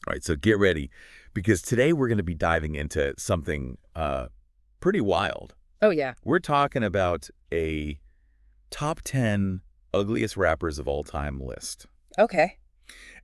All right, so get ready, because today we're going to be diving into something pretty wild. Oh, yeah. We're talking about a top 10 ugliest rappers of all time list. Okay.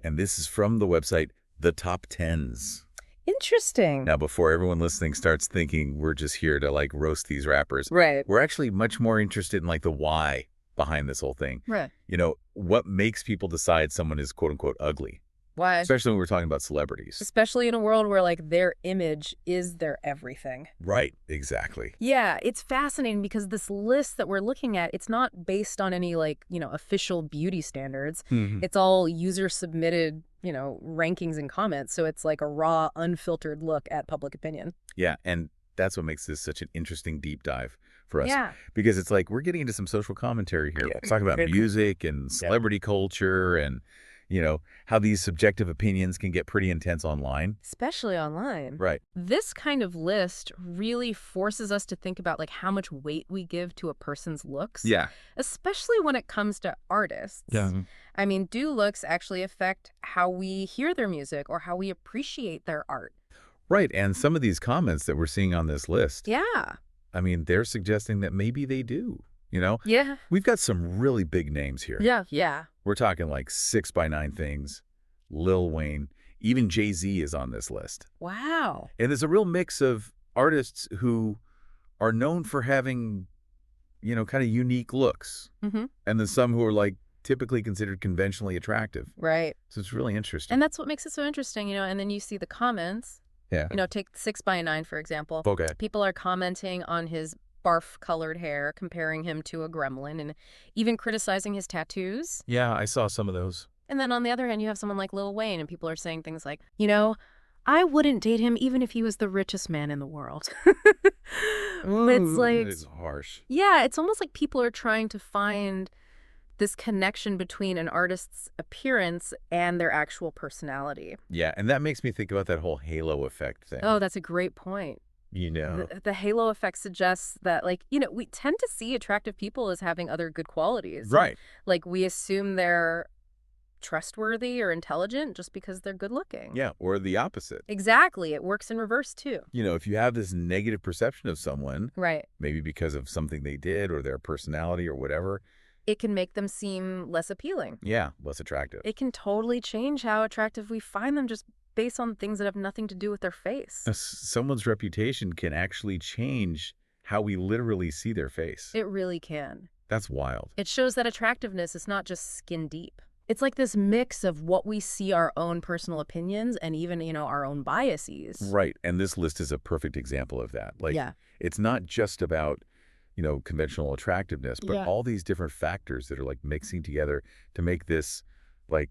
And this is from the website The Top Tens. Interesting. Now, before everyone listening starts thinking we're just here to like roast these rappers, Right. we're actually much more interested in like the why behind this whole thing. Right. You know, what makes people decide someone is quote unquote ugly, Why? especially when we're talking about celebrities. Especially in a world where, like, their image is their everything. Right, exactly. Yeah, it's fascinating because this list that we're looking at, it's not based on any, like, official beauty standards. Mhm. It's all user-submitted, rankings and comments. So it's like a raw, unfiltered look at public opinion. Yeah, and that's what makes this such an interesting deep dive for us. Yeah. Because it's like we're getting into some social commentary here. We're talking about music and celebrity culture and, how these subjective opinions can get pretty intense online. Especially online. Right. This kind of list really forces us to think about, like, how much weight we give to a person's looks. Yeah. Especially when it comes to artists. Yeah. I mean, do looks actually affect how we hear their music or how we appreciate their art? Right. And some of these comments that we're seeing on this list, Yeah. I mean, they're suggesting that maybe they do. Yeah. We've got some really big names here. Yeah. Yeah. We're talking like 6ix9ine Things, Lil Wayne, even Jay-Z is on this list. Wow. And there's a real mix of artists who are known for having, kind of unique looks. Mm-hmm. And then some who are like typically considered conventionally attractive. Right. So it's really interesting. And that's what makes it so interesting, and then you see the comments. Yeah. Take 6ix9ine, for example. Okay. People are commenting on his barf-colored hair, comparing him to a gremlin, and even criticizing his tattoos. Yeah, I saw some of those. And then on the other hand, you have someone like Lil Wayne, and people are saying things like, I wouldn't date him even if he was the richest man in the world. It's like, That is harsh. yeah, it's almost like people are trying to find this connection between an artist's appearance and their actual personality. Yeah, and that makes me think about that whole halo effect thing. Oh, that's a great point. The halo effect suggests that, like, we tend to see attractive people as having other good qualities. Right. Like, we assume they're trustworthy or intelligent just because they're good looking. Yeah, or the opposite. Exactly. It works in reverse, too. If you have this negative perception of someone, Right. maybe because of something they did or their personality or whatever, It can make them seem less appealing. yeah, less attractive. It can totally change how attractive we find them just based on things that have nothing to do with their face. Someone's reputation can actually change how we literally see their face. It really can. That's wild. It shows that attractiveness is not just skin deep. It's like this mix of what we see our own personal opinions and even, our own biases. Right, and this list is a perfect example of that. Like, Yeah. it's not just about, conventional attractiveness, but Yeah. all these different factors that are like mixing together to make this like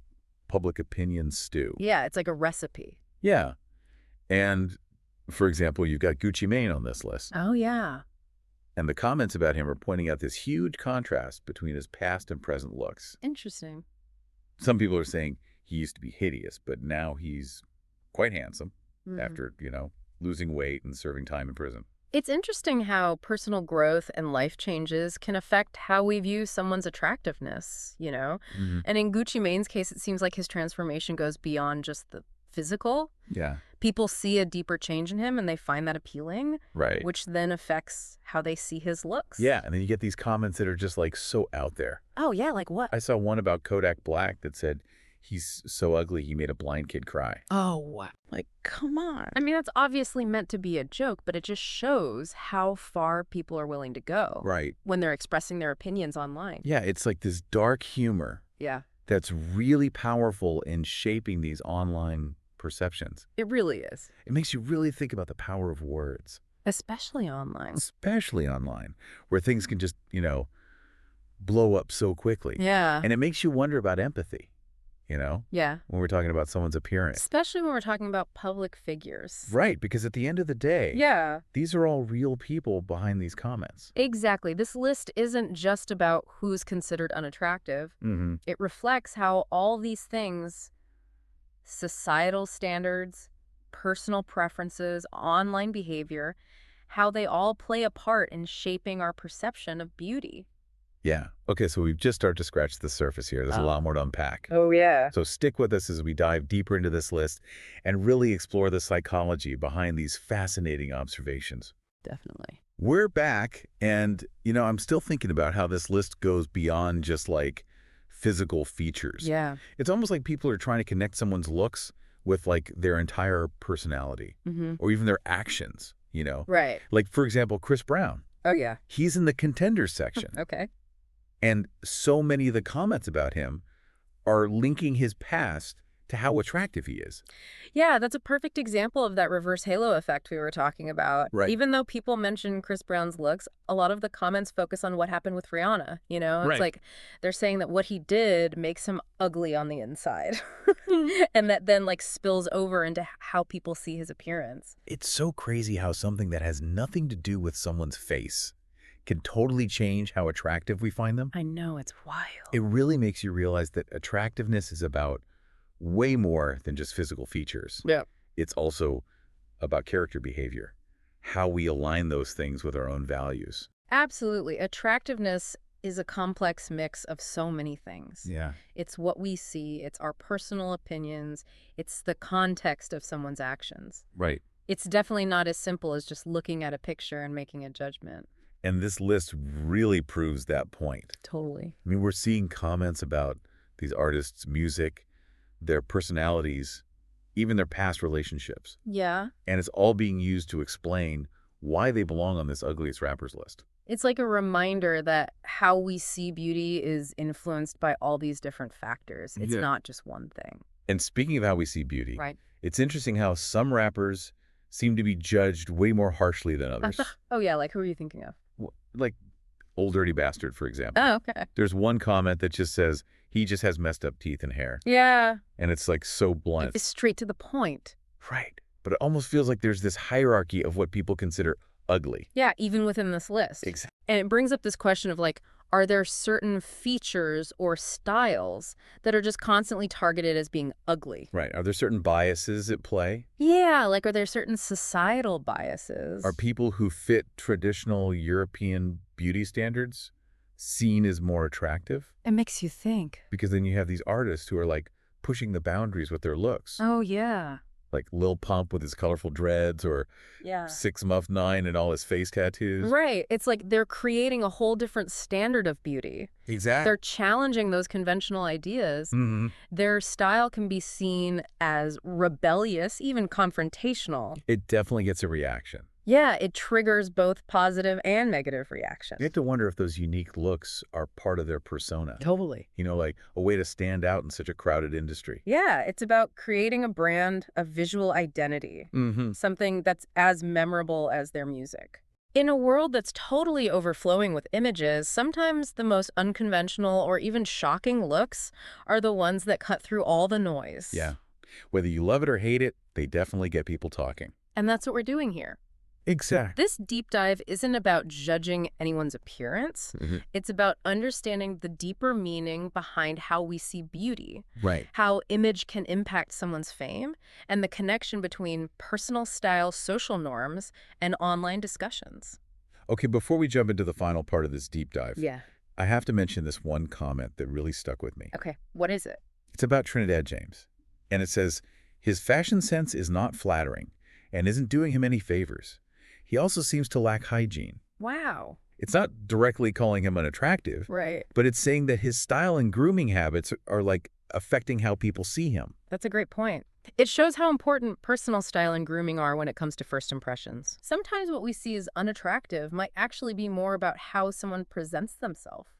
public opinion stew. Yeah, it's like a recipe. Yeah. And for example, you've got Gucci Mane on this list. Oh, yeah. And the comments about him are pointing out this huge contrast between his past and present looks. Interesting. Some people are saying he used to be hideous, but now he's quite handsome Mhm. after, losing weight and serving time in prison. It's interesting how personal growth and life changes can affect how we view someone's attractiveness, Mhm. And in Gucci Mane's case, it seems like his transformation goes beyond just the physical. Yeah, People see a deeper change in him and they find that appealing, right. which then affects how they see his looks. Yeah, and then you get these comments that are just like so out there. Oh, yeah, like what? I saw one about Kodak Black that said he's so ugly he made a blind kid cry. Oh, like, come on. I mean, that's obviously meant to be a joke, but it just shows how far people are willing to go Right. when they're expressing their opinions online. Yeah, it's like this dark humor Yeah, that's really powerful in shaping these online perceptions. it really is. It makes you really think about the power of words, Especially online. especially online, where things can just, blow up so quickly. Yeah. And it makes you wonder about empathy, Yeah. when we're talking about someone's appearance. Especially when we're talking about public figures. Right, because at the end of the day, Yeah. these are all real people behind these comments. Exactly. This list isn't just about who's considered unattractive. Mm-hmm. It reflects how all these things, societal standards, personal preferences, online behavior, how they all play a part in shaping our perception of beauty. Yeah. Okay, so we've just started to scratch the surface here. There's a lot more to unpack. Oh, yeah. So stick with us as we dive deeper into this list and really explore the psychology behind these fascinating observations. Definitely. We're back, and, I'm still thinking about how this list goes beyond just, like, physical features. Yeah. It's almost like people are trying to connect someone's looks with, like, their entire personality or even their actions. Right. Like, for example, Chris Brown. Oh, yeah. He's in the contenders section. Okay. And so many of the comments about him are linking his past to how attractive he is. Yeah, that's a perfect example of that reverse halo effect we were talking about. Right. Even though people mention Chris Brown's looks, a lot of the comments focus on what happened with Rihanna. It's Right. like they're saying that what he did makes him ugly on the inside. And that then like spills over into how people see his appearance. It's so crazy how something that has nothing to do with someone's face can totally change how attractive we find them. I know, it's wild. It really makes you realize that attractiveness is about way more than just physical features. Yeah. It's also about character behavior, how we align those things with our own values. Absolutely. Attractiveness is a complex mix of so many things. Yeah. It's what we see, it's our personal opinions, it's the context of someone's actions. Right. It's definitely not as simple as just looking at a picture and making a judgment. And this list really proves that point. Totally. I mean, we're seeing comments about these artists' music, their personalities, even their past relationships. Yeah. And it's all being used to explain why they belong on this ugliest rappers list. It's like a reminder that how we see beauty is influenced by all these different factors. It's not just one thing. And speaking of how we see beauty, Right. it's interesting how some rappers seem to be judged way more harshly than others. Oh, yeah. Like, who are you thinking of? Like Old Dirty Bastard, for example. Oh, okay. There's one comment that just says, he just has messed up teeth and hair. Yeah. And it's like so blunt. It's straight to the point. Right. But it almost feels like there's this hierarchy of what people consider ugly. Yeah, even within this list. Exactly. And it brings up this question of like, are there certain features or styles that are just constantly targeted as being ugly? Right. Are there certain biases at play? Yeah, like are there certain societal biases? Are people who fit traditional European beauty standards seen as more attractive? It makes you think. Because then you have these artists who are like pushing the boundaries with their looks. Oh, yeah. Like Lil Pump with his colorful dreads or Yeah. 6 Muff 9 and all his face tattoos. Right. It's like they're creating a whole different standard of beauty. Exactly. They're challenging those conventional ideas. Their style can be seen as rebellious, even confrontational. It definitely gets a reaction. Yeah, it triggers both positive and negative reactions. You have to wonder if those unique looks are part of their persona. Totally. Like a way to stand out in such a crowded industry. Yeah, it's about creating a brand, a visual identity, something that's as memorable as their music. In a world that's totally overflowing with images, sometimes the most unconventional or even shocking looks are the ones that cut through all the noise. Yeah. Whether you love it or hate it, they definitely get people talking. And that's what we're doing here. Exactly. This deep dive isn't about judging anyone's appearance. It's about understanding the deeper meaning behind how we see beauty, Right. how image can impact someone's fame, and the connection between personal style social norms and online discussions. Okay, before we jump into the final part of this deep dive, Yeah. I have to mention this one comment that really stuck with me. Okay, what is it? It's about Trinidad James. And it says, his fashion sense is not flattering and isn't doing him any favors. He also seems to lack hygiene. Wow. It's not directly calling him unattractive, Right. but it's saying that his style and grooming habits are like affecting how people see him. That's a great point. It shows how important personal style and grooming are when it comes to first impressions. Sometimes what we see as unattractive might actually be more about how someone presents themselves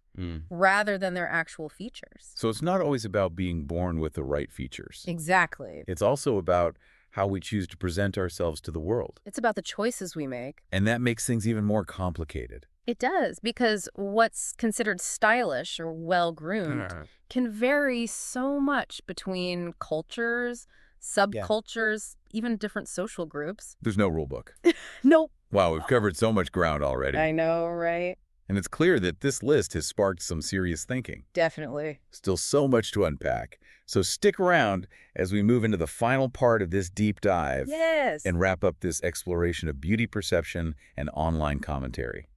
rather than their actual features. So it's not always about being born with the right features. Exactly. It's also about how we choose to present ourselves to the world. It's about the choices we make. And that makes things even more complicated. It does, because what's considered stylish or well-groomed can vary so much between cultures, subcultures, even different social groups. There's no rule book. Nope. Wow, we've covered so much ground already. I know, right? And it's clear that this list has sparked some serious thinking. Definitely. Still so much to unpack. So stick around as we move into the final part of this deep dive Yes. and wrap up this exploration of beauty perception and online commentary.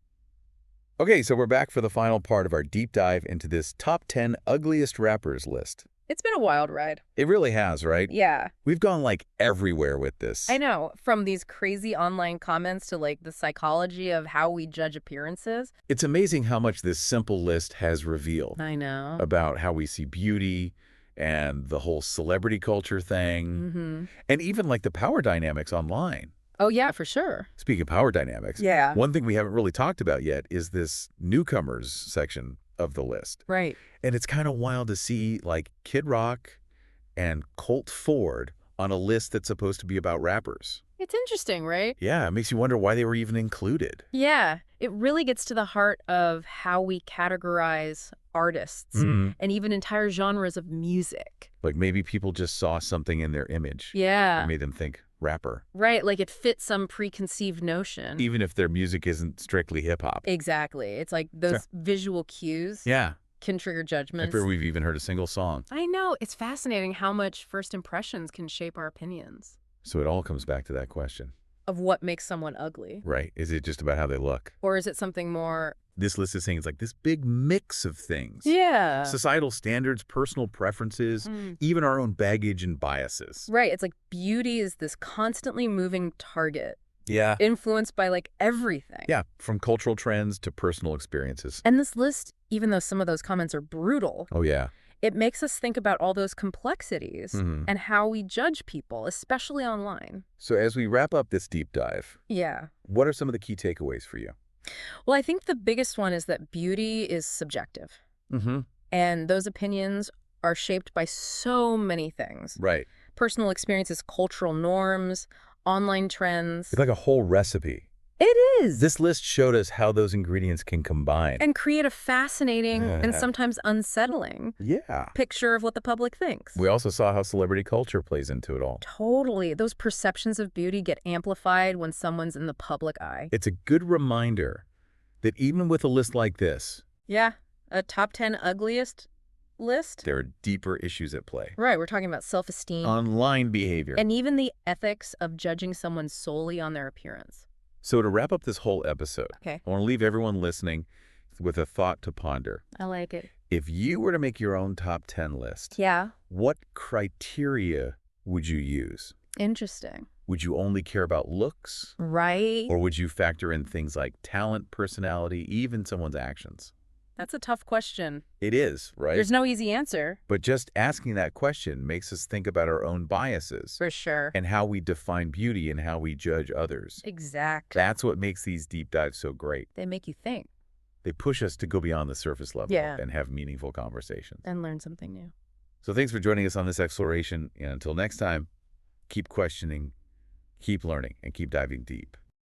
Okay, so we're back for the final part of our deep dive into this top 10 ugliest rappers list. It's been a wild ride. It really has, right? Yeah. We've gone like everywhere with this. I know, from these crazy online comments to like the psychology of how we judge appearances. It's amazing how much this simple list has revealed. I know. About how we see beauty and the whole celebrity culture thing, and even like the power dynamics online. Oh, yeah, for sure. Speaking of power dynamics, yeah, one thing we haven't really talked about yet is this newcomers section of the list. Right. And it's kind of wild to see like Kid Rock and Colt Ford on a list that's supposed to be about rappers. It's interesting, right? Yeah, it makes you wonder why they were even included. Yeah, it really gets to the heart of how we categorize artists and even entire genres of music. Like maybe people just saw something in their image. Yeah. That made them think rapper. Right, like it fits some preconceived notion. Even if their music isn't strictly hip-hop. Exactly. It's like those visual cues can trigger judgments. Before we've even heard a single song. I know. It's fascinating how much first impressions can shape our opinions. So it all comes back to that question. Of what makes someone ugly. Right. Is it just about how they look? Or is it something more... This list is saying it's like this big mix of things. Yeah. Societal standards, personal preferences, even our own baggage and biases. Right. It's like beauty is this constantly moving target. Yeah. Influenced by like everything. Yeah. From cultural trends to personal experiences. And this list, even though some of those comments are brutal. Oh, yeah. It makes us think about all those complexities and how we judge people, especially online. So as we wrap up this deep dive, what are some of the key takeaways for you? Well, I think the biggest one is that beauty is subjective. And those opinions are shaped by so many things. Right. Personal experiences, cultural norms, online trends. It's like a whole recipe. It is. This list showed us how those ingredients can combine. And create a fascinating and sometimes unsettling picture of what the public thinks. We also saw how celebrity culture plays into it all. Totally. Those perceptions of beauty get amplified when someone's in the public eye. It's a good reminder that even with a list like this, a top 10 ugliest list, there are deeper issues at play. Right. We're talking about self-esteem. Online behavior. And even the ethics of judging someone solely on their appearance. So to wrap up this whole episode, I want to leave everyone listening with a thought to ponder. I like it. If you were to make your own top 10 list, what criteria would you use? Interesting. Would you only care about looks? Right. Or would you factor in things like talent, personality, even someone's actions? That's a tough question. It is, right? There's no easy answer. But just asking that question makes us think about our own biases. For sure. And how we define beauty and how we judge others. Exactly. That's what makes these deep dives so great. They make you think. They push us to go beyond the surface level and have meaningful conversations. And learn something new. So thanks for joining us on this exploration. And until next time, keep questioning, keep learning, and keep diving deep.